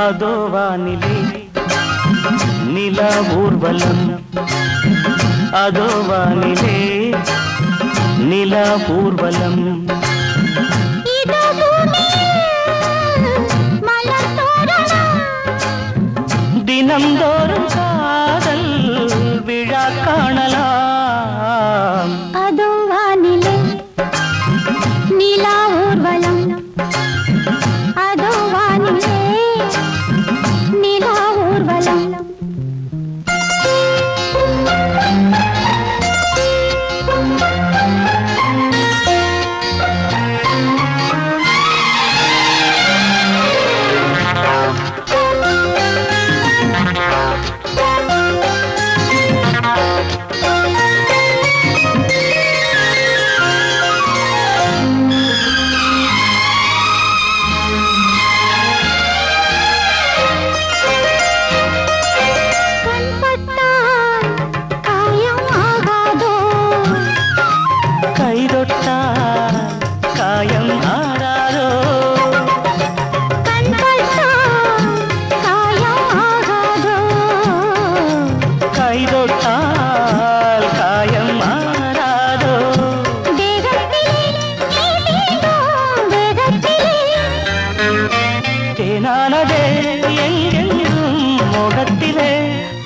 அதோ வானிலே நிலா ஊர்வலம், அதோ வானிலே நிலா ஊர்வலம். தினம்தோறும் காதல் விழா காணலாம். அதோ வானிலே நிலா ஊர்வலம், அதோ வானிலே நிலா ஊர்வலம்.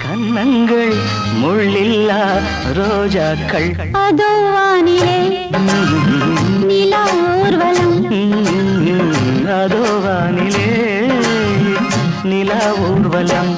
கண்ணங்கள் முள்ளில்லா ரோஜாக்கள். அதோ வானிலே நிலா ஊர்வலம், அதோ வானிலே நிலா ஊர்வலம்.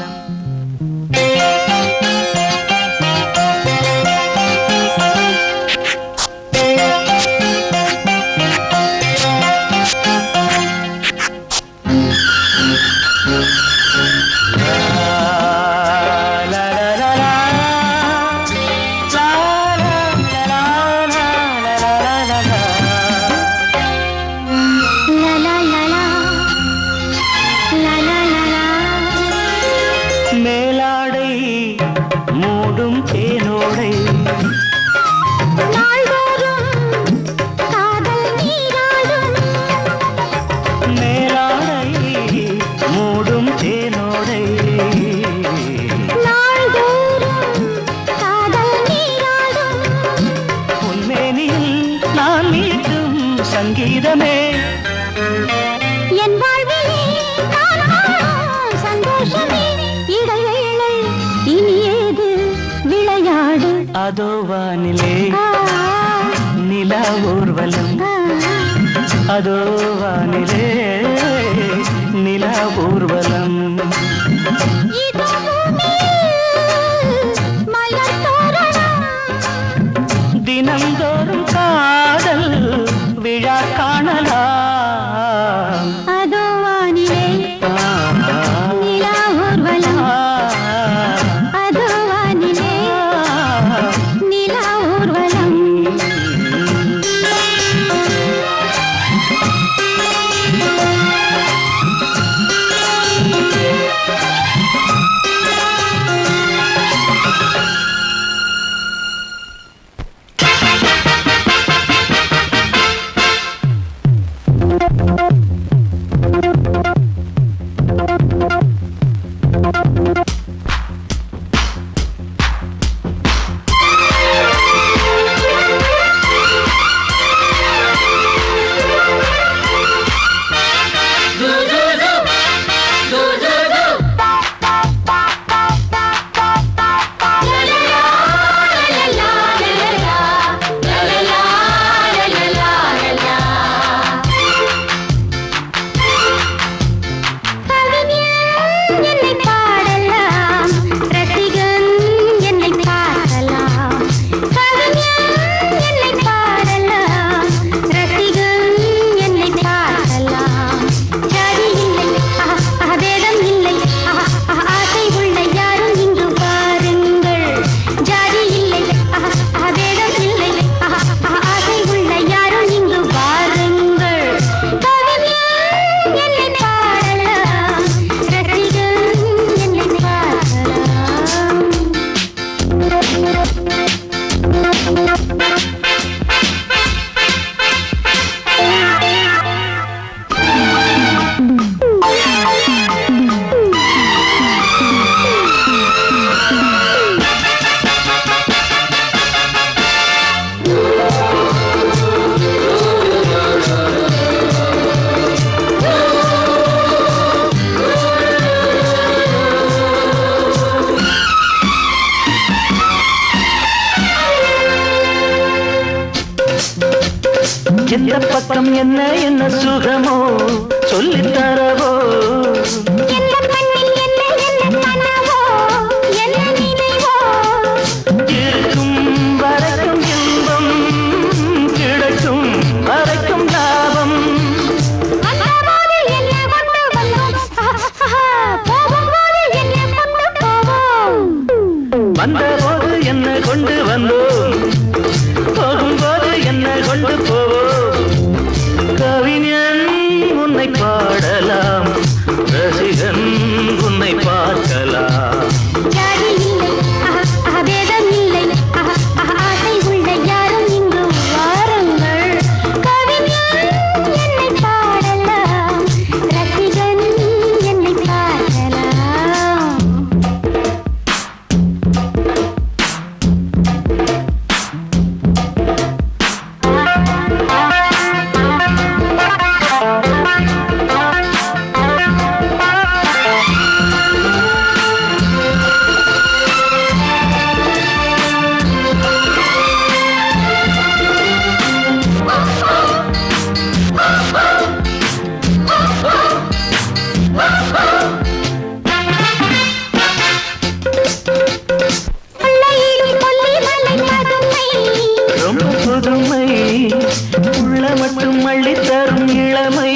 மேலாடை மூடும் தேனோடை, நாள்தோறும் காதல் நீராடும். மேலாடை மூடும் தேனோடை, நாள்தோறும் காதல் நீராடும். உன்மேனில் நான் மீட்டும் சங்கீதமே, என் வாழ்விலே நான் காணும் சந்தோஷமே. இடைவேளை இனியேது விளையாடு. அதோ வானிலே நிலா ஊர்வலம், அதோ வானிலே நிலா ஊர்வலம். இதோ பூமியில் மலர் தோரணம், தினம்தோறும் காதல் விழா காணலாம். அதோ வானிலே நிலா ஊர்வலம், அதோ வானிலே நிலா ஊர்வலம். எந்த பக்கம் என்ன என்ன சுகமோ சொல்லித் தரவோ எந்த கண்ணில் என்ன என்ன கனவோ என்ன நினைவோ இருக்கும் வரைக்கும் இன்பம் கிடைக்கும் வரைக்கும் லாபம் வந்தபோது என்ன கொண்டு வந்தோம் போகும்போது என்ன கொண்டு போவோம் வந்தபோது என்ன கொண்டு வந்தோம் போகும்போது என்ன கொண்டு போவோம் கவிஞன் உன்னை பாடலாம் ரசிகன் உன்னை பார்க்கலாம் ஜாதி இல்லை பேதம் இல்லை ஆசை உள்ள யாரும் இங்கு வாருங்கள் கவிஞன் என்னை பாடலாம் ரசிகன் என்னை பார்க்கலாம் ரொம்ப புதுமை உள்ள மட்டும் அள்ளி தரும் இளமை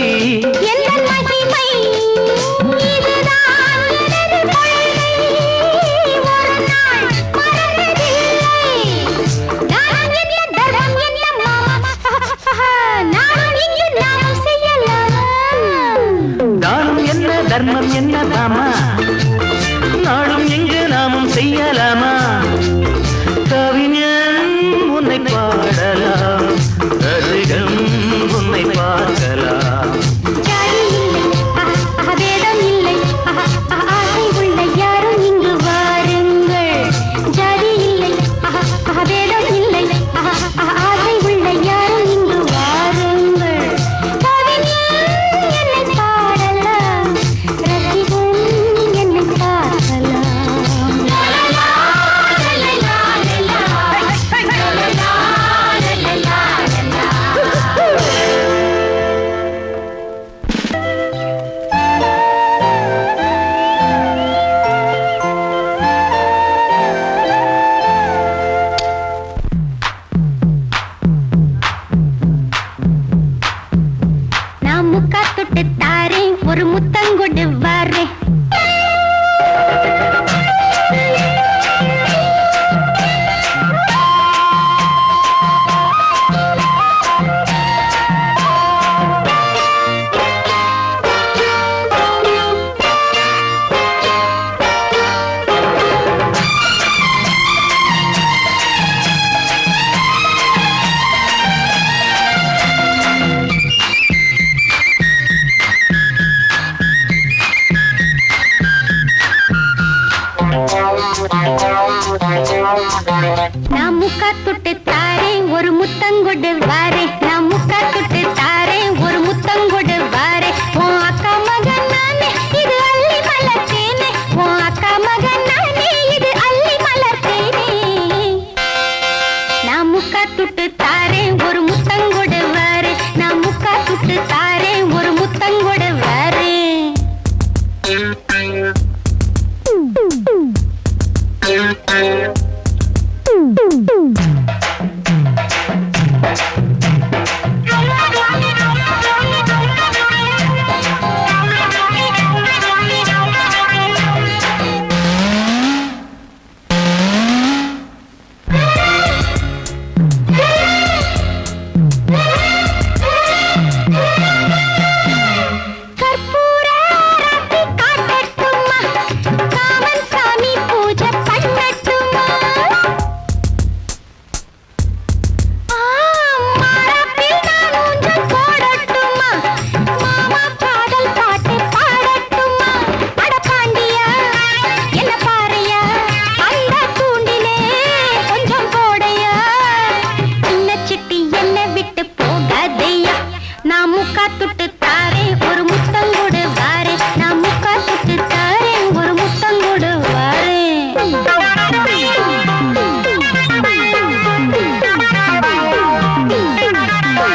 தானம் என்ன தர்மம் என்ன தாமா நாளும் எங்கு நாமும் செய்யலாமா கவிஞன் உன்னை பாடலாம் ரசிகன் உன்னை பார்க்கலாம் ஒரு முத்தங்கொடு வாரே நான் முக்கா தொட்டு தாரேன் ஒரு முத்தங்கொடு வாரே நான் முக்கா தொட்டு தாரேன் ஒரு முத்தங்கொடு வாரே உன் அக்கா மகன் நானே இது அள்ளி மலர்த்தேனே உன் அக்கா மகன் நானே இது அள்ளி மலர்த்தேனே நான் முக்கா தொட்டு தாரேன் ஒரு முத்தங்கொடு வாரே நான் முக்கா தொட்டு தாரேன் ஒரு முத்தங்கொடு வாரே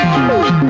Thank you.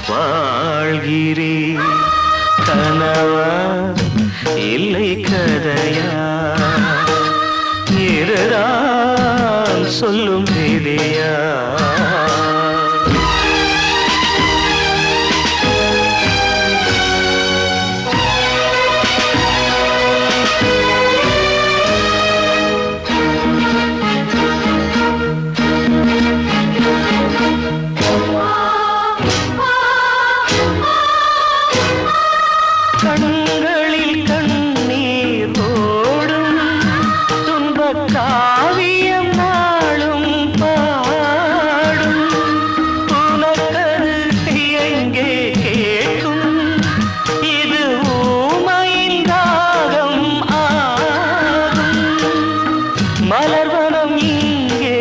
வாழ்கிறேன். கனவா இல்லை கதையா, இருதான் சொல்லும் விதியா? கண்களில் கண்ணீர் ஓடும் துன்பக் காவியம் நாளும் பாடும். உனக்கது எங்கே கேட்கும், இது ஊமையின் தாகம் ஆகும். மலர்வனம் இங்கே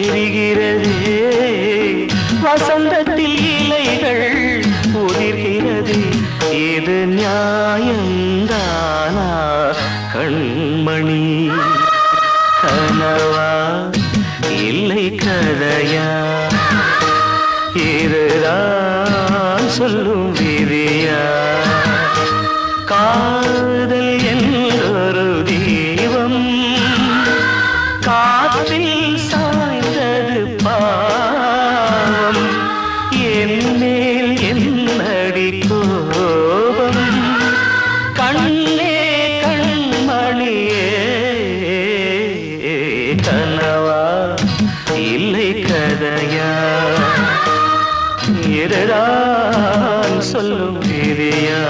எரிகிறதே, வசந்தத்தில் இலைகள் உதிர்கிறது. இது நியாயந்தானா கண்மணி? கனவா இல்லை கதையா, இதுதான் சொல்லும் விதியா? காதல் என்றொரு தீபம் காற்றில் சாய்ந்தது பாவம். என்னேல் என்னடி கோபம், கண்ணே கண்மணியே. கனவா இல்லை கதையா, இருதான் சொல்லும் விதியா?